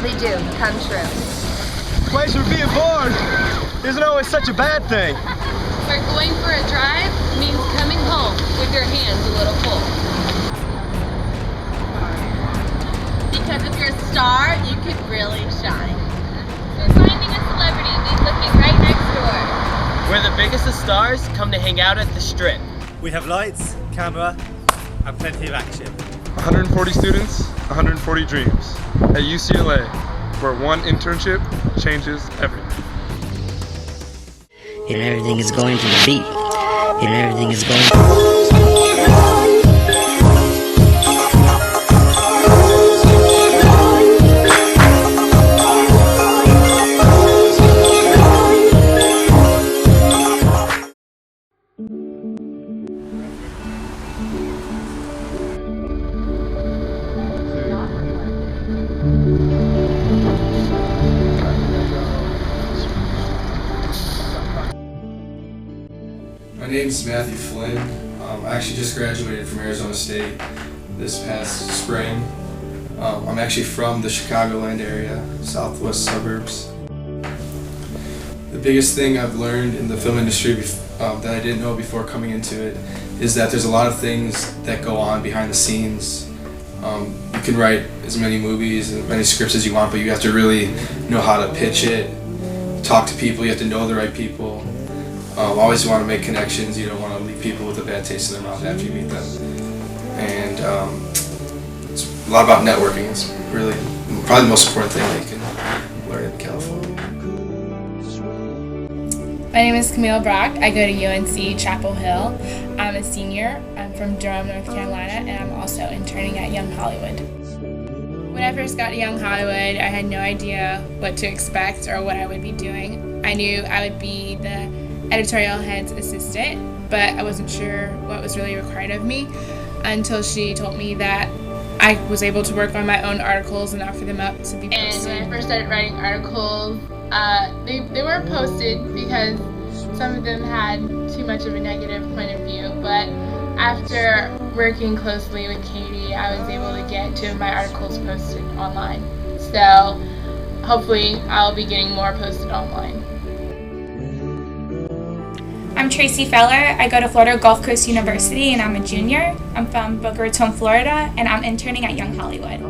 really do come true. Pleasure being born isn't always such a bad thing. Where going for a drive means coming home with your hands a little full. Because if you're a star, you could really shine. So finding a celebrity means looking right next door. Where the biggest of stars come to hang out at the Strip. We have lights, camera, and plenty of action. 140 students, 140 dreams. At UCLA, where one internship changes everything. And everything is going to the beat. And everything is going to... My name is Matthew Flynn. I actually just graduated from Arizona State this past spring. I'm actually from the Chicagoland area, southwest suburbs. The biggest thing I've learned in the film industry that I didn't know before coming into it is that there's a lot of things that go on behind the scenes. You can write as many movies and many scripts as you want, but you have to really know how to pitch it, talk to people, you have to know the right people. Always want to make connections. You don't want to leave people with a bad taste in their mouth after you meet them. And it's a lot about networking. It's really probably the most important thing that you can learn in California. My name is Camille Brock. I go to UNC Chapel Hill. I'm a senior. I'm from Durham, North Carolina, and I'm also interning at Young Hollywood. When I first got to Young Hollywood, I had no idea what to expect or what I would be doing. I knew I would be the editorial head's assistant, but I wasn't sure what was really required of me until she told me that I was able to work on my own articles and offer them up to be posted. And when I first started writing articles, they weren't posted because some of them had too much of a negative point of view, but after working closely with Katie, I was able to get 2 of my articles posted online. So hopefully I'll be getting more posted online. I'm Traci Feller. I go to Florida Gulf Coast University and I'm a junior. I'm from Boca Raton, Florida, and I'm interning at Young Hollywood.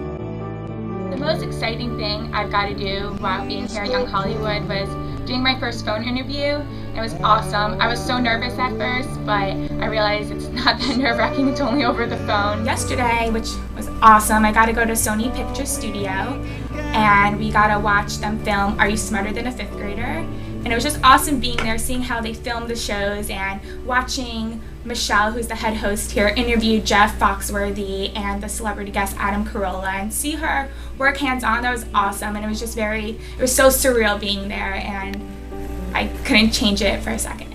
The most exciting thing I've got to do while being here at Young Hollywood was doing my first phone interview. It was awesome. I was so nervous at first, but I realized it's not that nerve-wracking, it's only over the phone. Yesterday, which was awesome, I got to go to Sony Picture Studio and we got to watch them film Are You Smarter Than a Fifth Grader? And it was just awesome being there, seeing how they filmed the shows and watching Michelle, who's the head host here, interview Jeff Foxworthy and the celebrity guest Adam Carolla and see her work hands-on. That was awesome, and it was just it was so surreal being there, and I couldn't change it for a second.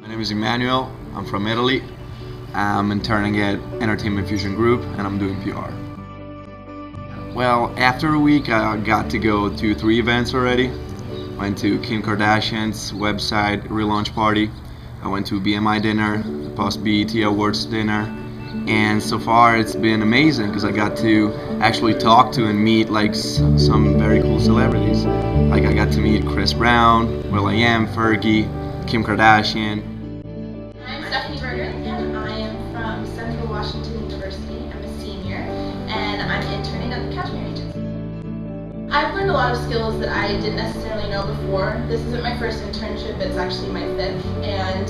My name is Emanuele. I'm from Italy. I'm interning at Entertainment Fusion Group, and I'm doing PR. Well, after a week, I got to go to 3 events already. Went to Kim Kardashian's website relaunch party. I went to BMI dinner, the post BET Awards dinner, and so far it's been amazing because I got to actually talk to and meet like some very cool celebrities. Like I got to meet Chris Brown, will.i.am, Fergie, Kim Kardashian. I'm Stephanie Berger, and I am from Central Washington University. I'm a senior, and I'm interning at the Cashmere Agency. I've learned a lot of skills that I didn't necessarily know before. This isn't my first internship, it's actually my 5th, and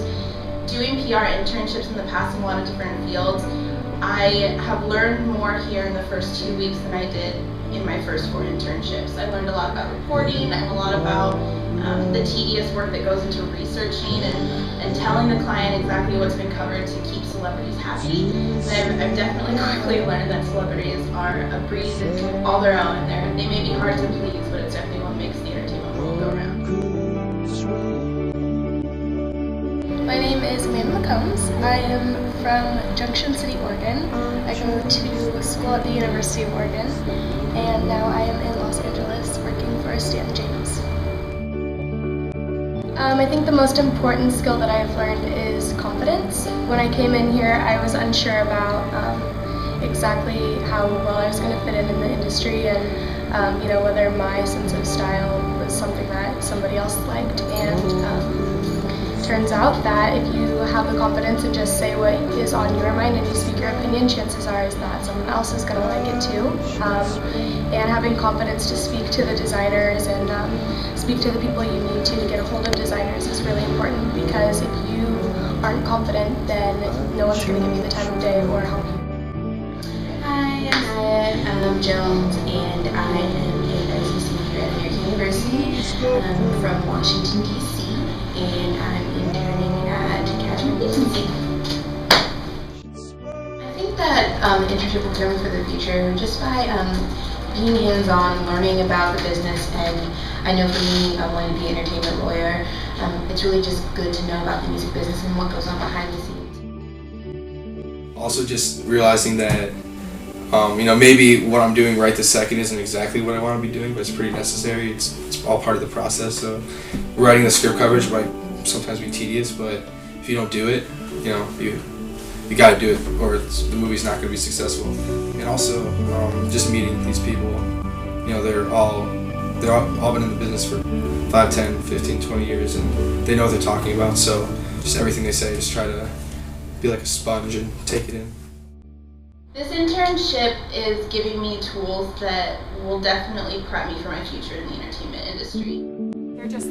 doing PR internships in the past in a lot of different fields, I have learned more here in the first 2 weeks than I did in my first 4 internships. I learned a lot about reporting and a lot about the tedious work that goes into researching and telling the client exactly what's been covered to keep celebrities happy. And I've definitely quickly learned that celebrities are a breed all their own, and they may be hard to please, but it's definitely what makes the entertainment world go around. My name is Emanuele McCombs. I am from Junction City, Oregon. I go to school at the University of Oregon, and now I am in Los Angeles working for Stan James. I think the most important skill that I've learned is confidence. When I came in here, I was unsure about exactly how well I was going to fit in the industry, and you know, whether my sense of style was something that somebody else liked. And turns out that if you have the confidence and just say what is on your mind and you speak your opinion, chances are is that someone else is going to like it too. And having confidence to speak to the designers and speak to the people you need to get a hold of designers is really important, because if you aren't confident, then no one's going to give you the time of day or help you. Hi, I'm Nia Jones, and I am a senior here at American University. I'm from Washington, D.C., and I'm interning at Cashmere Agency. I think that internship will prepare me for the future just by being hands-on, learning about the business, and I know for me, I wanted to be an entertainment lawyer. It's really just good to know about the music business and what goes on behind the scenes. Also just realizing that you know, maybe what I'm doing right this second isn't exactly what I want to be doing, but it's pretty necessary. It's all part of the process. So writing the script coverage might sometimes be tedious, but if you don't do it, you know, you got to do it, or the movie's not going to be successful. And also just meeting these people, you know, they're all been in the business for 5, 10, 15, 20 years, and they know what they're talking about. So just everything they say, just try to be like a sponge and take it in. This internship is giving me tools that will definitely prep me for my future in the entertainment industry.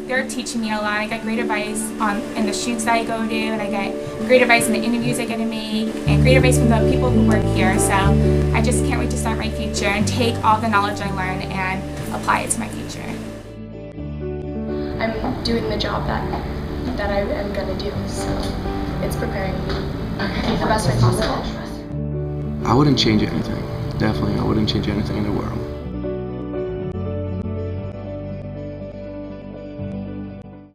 They're teaching me a lot. I get great advice in the shoots that I go to, and I get great advice in the interviews I get to make, and great advice from the people who work here. So I just can't wait to start my future and take all the knowledge I learn and apply it to my future. I'm doing the job that I am going to do, so it's preparing me the best way possible. I wouldn't change anything. Definitely, I wouldn't change anything in the world.